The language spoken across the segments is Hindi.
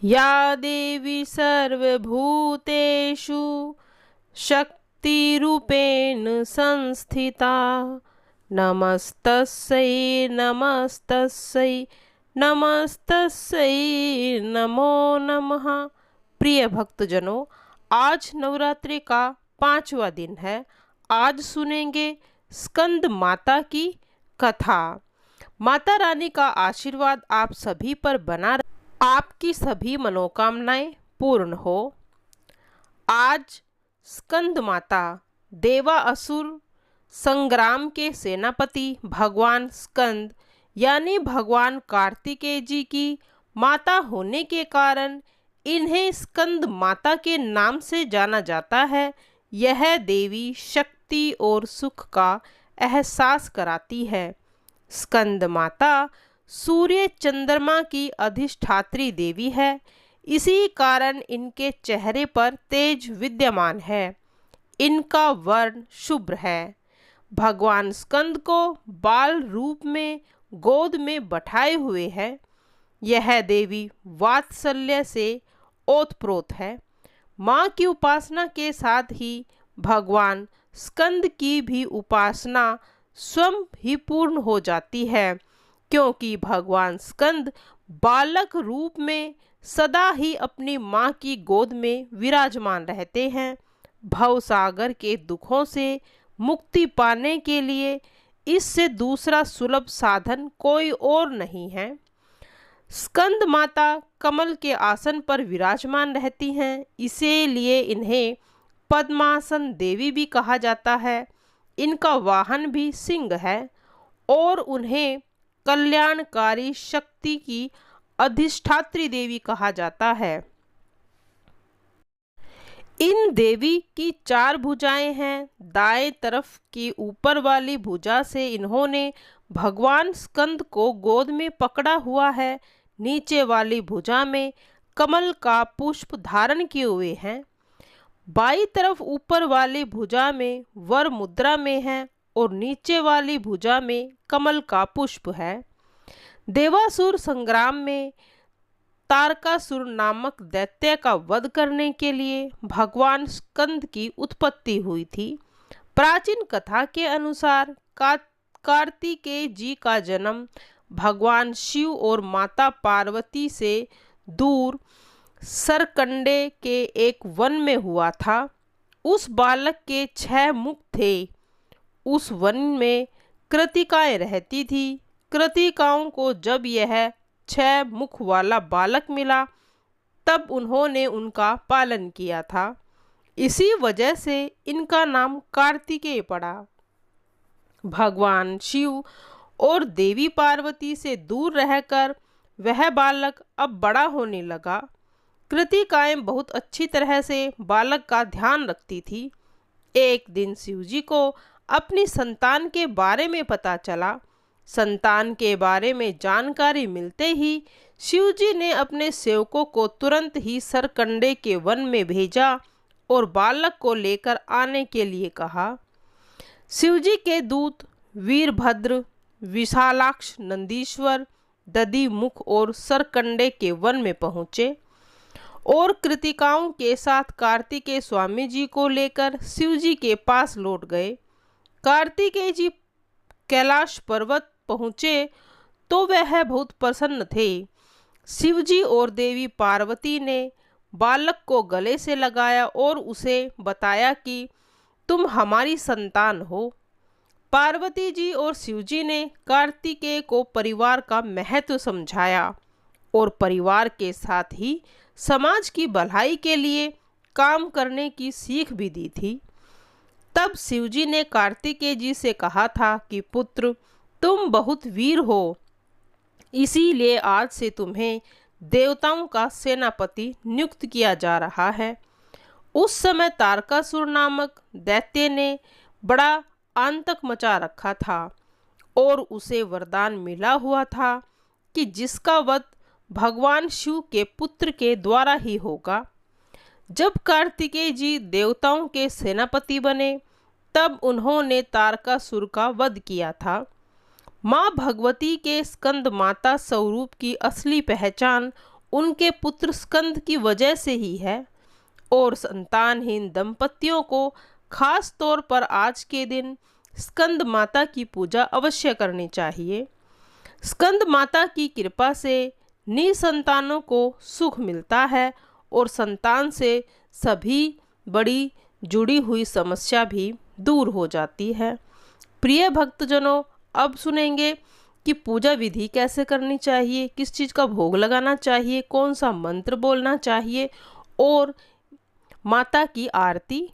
या देवी सर्वभूतेषु शक्तिरूपेण संस्थिता नमस्तस्यै नमस्तस्यै नमस्तस्यै नमो नमः। प्रिय भक्तजनों, आज नवरात्रि का 5वां दिन है। आज सुनेंगे स्कंद माता की कथा। माता रानी का आशीर्वाद आप सभी पर बना रहे, आपकी सभी मनोकामनाएं पूर्ण हो। आज स्कंद माता देवासुर संग्राम के सेनापति भगवान स्कंद यानी भगवान कार्तिकेय जी की माता होने के कारण इन्हें स्कंद माता के नाम से जाना जाता है। यह देवी शक्ति और सुख का एहसास कराती है। स्कंद माता सूर्य चंद्रमा की अधिष्ठात्री देवी है। इसी कारण इनके चेहरे पर तेज विद्यमान है। इनका वर्ण शुभ्र है। भगवान स्कंद को बाल रूप में गोद में बैठाए हुए है। यह देवी वात्सल्य से ओतप्रोत है। माँ की उपासना के साथ ही भगवान स्कंद की भी उपासना स्वयं ही पूर्ण हो जाती है, क्योंकि भगवान स्कंद बालक रूप में सदा ही अपनी माँ की गोद में विराजमान रहते हैं। भवसागर के दुखों से मुक्ति पाने के लिए इससे दूसरा सुलभ साधन कोई और नहीं है। स्कंद माता कमल के आसन पर विराजमान रहती हैं, इसीलिए इन्हें पद्मासन देवी भी कहा जाता है। इनका वाहन भी सिंह है और उन्हें कल्याणकारी शक्ति की अधिष्ठात्री देवी कहा जाता है। इन देवी की 4 भुजाएं हैं। दाएं तरफ की ऊपर वाली भुजा से इन्होंने भगवान स्कंद को गोद में पकड़ा हुआ है। नीचे वाली भुजा में कमल का पुष्प धारण किए हुए हैं। बाईं तरफ ऊपर वाली भुजा में वर मुद्रा में है और नीचे वाली भुजा में कमल का पुष्प है। देवासुर संग्राम में तारकासुर नामक दैत्य का वध करने के लिए भगवान स्कंद की उत्पत्ति हुई थी। प्राचीन कथा के अनुसार कार्तिकेय जी का जन्म भगवान शिव और माता पार्वती से दूर सरकंडे के एक वन में हुआ था। उस बालक के 6 मुख थे। उस वन में कृतिकाएं रहती थी। कृतिकाओं को जब यह 6 मुख वाला बालक मिला तब उन्होंने उनका पालन किया था। इसी वजह से इनका नाम कार्तिकेय पड़ा। भगवान शिव और देवी पार्वती से दूर रहकर वह बालक अब बड़ा होने लगा। कृतिकाएं बहुत अच्छी तरह से बालक का ध्यान रखती थी। एक दिन शिवजी को अपनी संतान के बारे में पता चला। संतान के बारे में जानकारी मिलते ही शिवजी ने अपने सेवकों को तुरंत ही सरकंडे के वन में भेजा और बालक को लेकर आने के लिए कहा। शिवजी के दूत वीरभद्र, विशालाक्ष, नंदीश्वर, दधिमुख और सरकंडे के वन में पहुँचे और कृतिकाओं के साथ कार्तिकेय स्वामी जी को लेकर शिवजी के पास लौट गए। कार्तिकेय जी कैलाश पर्वत पहुँचे तो वह बहुत प्रसन्न थे। शिवजी और देवी पार्वती ने बालक को गले से लगाया और उसे बताया कि तुम हमारी संतान हो। पार्वती जी और शिवजी ने कार्तिकेय को परिवार का महत्व समझाया और परिवार के साथ ही समाज की भलाई के लिए काम करने की सीख भी दी थी। तब शिवजी ने कार्तिकेय जी से कहा था कि पुत्र, तुम बहुत वीर हो, इसीलिए आज से तुम्हें देवताओं का सेनापति नियुक्त किया जा रहा है। उस समय तारकासुर नामक दैत्य ने बड़ा आतंक मचा रखा था और उसे वरदान मिला हुआ था कि जिसका वध भगवान शिव के पुत्र के द्वारा ही होगा। जब कार्तिकेय जी देवताओं के सेनापति बने तब उन्होंने तारकासुर का वध किया था। माँ भगवती के स्कंद माता स्वरूप की असली पहचान उनके पुत्र स्कंद की वजह से ही है। और संतानहीन दंपतियों को खास तौर पर आज के दिन स्कंद माता की पूजा अवश्य करनी चाहिए। स्कंद माता की कृपा से निसंतानों को सुख मिलता है और संतान से सभी बड़ी जुड़ी हुई समस्या भी दूर हो जाती है। प्रिय भक्तजनों, अब सुनेंगे कि पूजा विधि कैसे करनी चाहिए, किस चीज़ का भोग लगाना चाहिए, कौन सा मंत्र बोलना चाहिए और माता की आरती।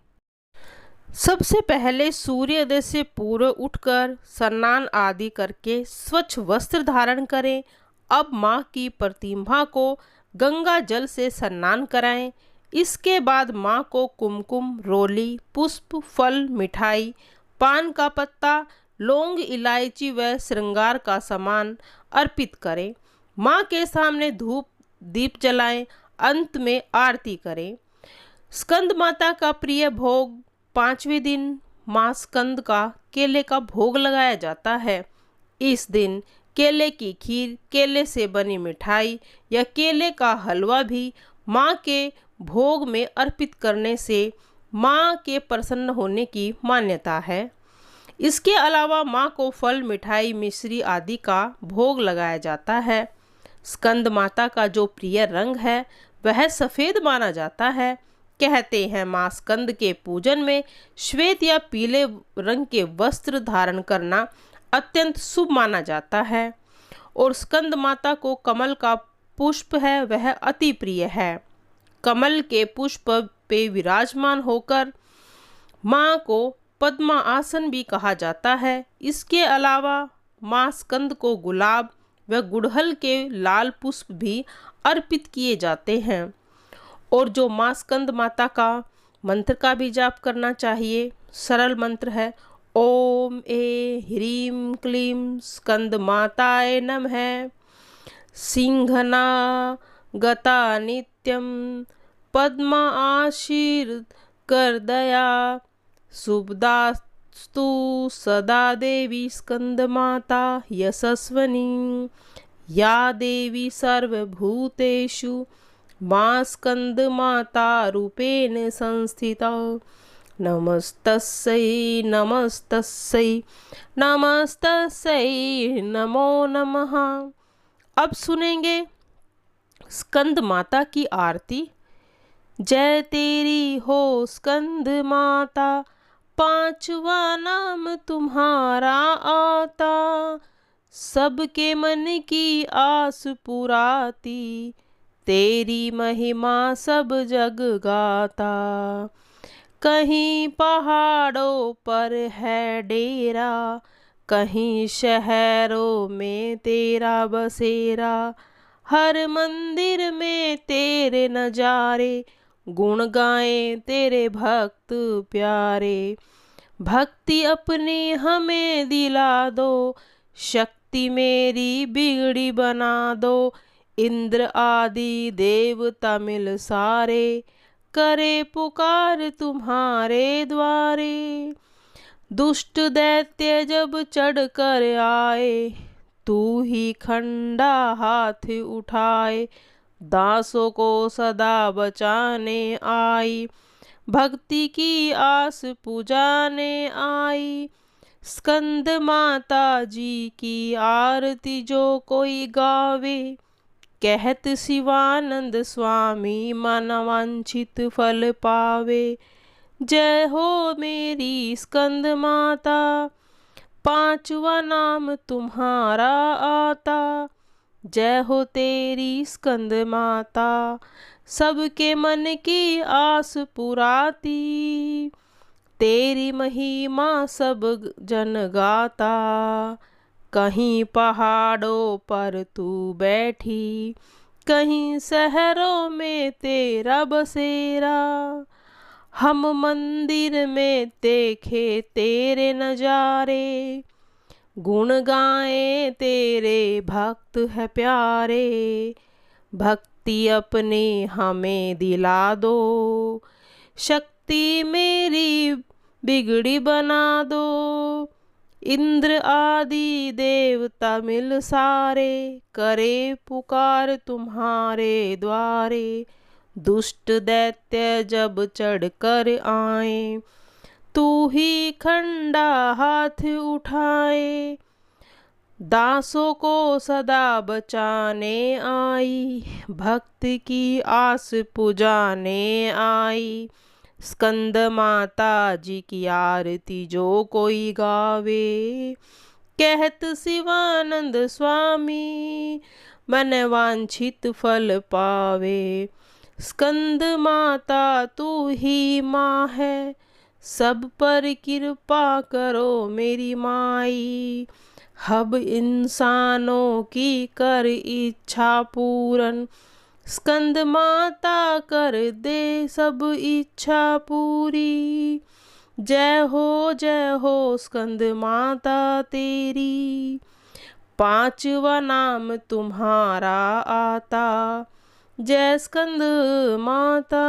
सबसे पहले सूर्योदय से पूर्व उठकर स्नान आदि करके स्वच्छ वस्त्र धारण करें। अब माँ की प्रतिमा को गंगा जल से स्नान कराएं। इसके बाद माँ को कुमकुम, रोली, पुष्प, फल, मिठाई, पान का पत्ता, लौंग, इलायची व श्रृंगार का सामान अर्पित करें। माँ के सामने धूप दीप जलाएं। अंत में आरती करें। स्कंद माता का प्रिय भोग 5वें दिन माँ स्कंद का केले का भोग लगाया जाता है। इस दिन केले की खीर, केले से बनी मिठाई या केले का हलवा भी माँ के भोग में अर्पित करने से माँ के प्रसन्न होने की मान्यता है। इसके अलावा माँ को फल, मिठाई, मिश्री आदि का भोग लगाया जाता है। स्कंद माता का जो प्रिय रंग है वह सफ़ेद माना जाता है। कहते हैं माँ स्कंद के पूजन में श्वेत या पीले रंग के वस्त्र धारण करना अत्यंत शुभ माना जाता है। और स्कंद माता को कमल का पुष्प है वह अति प्रिय है। कमल के पुष्प पे विराजमान होकर माँ को पद्मा आसन भी कहा जाता है। इसके अलावा माँ स्कंद को गुलाब व गुड़हल के लाल पुष्प भी अर्पित किए जाते हैं। और जो माँ स्कंद माता का मंत्र का भी जाप करना चाहिए। सरल मंत्र है, ओम ह्रीं क्लीं स्कंद माताय नमः। सिंहना गता नित्यं पद्मा आशीर्करदया। शुभदास्तु सदा देवी स्कंद माता यशस्वनी। या देवी सर्वभूतेषु माँ स्कंद माता रूपेण संस्थिता। नमस्तस्यै नमस्तस्यै नमस्तस्यै नमो नमः। अब सुनेंगे स्कंद माता की आरती। जय तेरी हो स्कंद माता, पांचवा नाम तुम्हारा आता। सबके मन की आस पुराती, तेरी महिमा सब जग गाता। कहीं पहाड़ों पर है डेरा, कहीं शहरों में तेरा बसेरा। हर मंदिर में तेरे नजारे, गुण गाएं तेरे भक्त प्यारे। भक्ति अपनी हमें दिला दो, शक्ति मेरी बिगड़ी बना दो। इंद्र आदि देवता मिल सारे, करे पुकार तुम्हारे द्वारे। दुष्ट दैत्य जब चढ़ कर आए, तू ही खंडा हाथ उठाए। दासों को सदा बचाने आई, भक्ति की आस पुजाने आई। स्कंद माता जी की आरती जो कोई गावे, कहत शिवानंद स्वामी मनवांछित फल पावे। जय हो मेरी स्कंद माता, पांचवा नाम तुम्हारा आता। जय हो तेरी स्कंद माता, सबके मन की आस पुराती। तेरी महिमा सब जन गाता, कहीं पहाड़ों पर तू बैठी, कहीं शहरों में तेरा बसेरा। हम मंदिर में देखे तेरे नजारे, गुण गाए तेरे भक्त है प्यारे। भक्ति अपने हमें दिला दो, शक्ति मेरी बिगड़ी बना दो। इंद्र आदि देवता मिल सारे, करे पुकार तुम्हारे द्वारे। दुष्ट दैत्य जब चढ़ कर आए, तू ही खंडा हाथ उठाए। दासों को सदा बचाने आई, भक्त की आस पुजाने आई। स्कंद माता जी की आरती जो कोई गावे, कहत शिवानंद स्वामी मन वांछित फल पावे। स्कंद माता तू ही माँ है, सब पर कृपा करो मेरी माई। हब इंसानों की कर इच्छा पूरन, स्कंद माता कर दे सब इच्छा पूरी। जय हो स्कंद माता तेरी, पांचवा नाम तुम्हारा आता। जय स्कंद माता।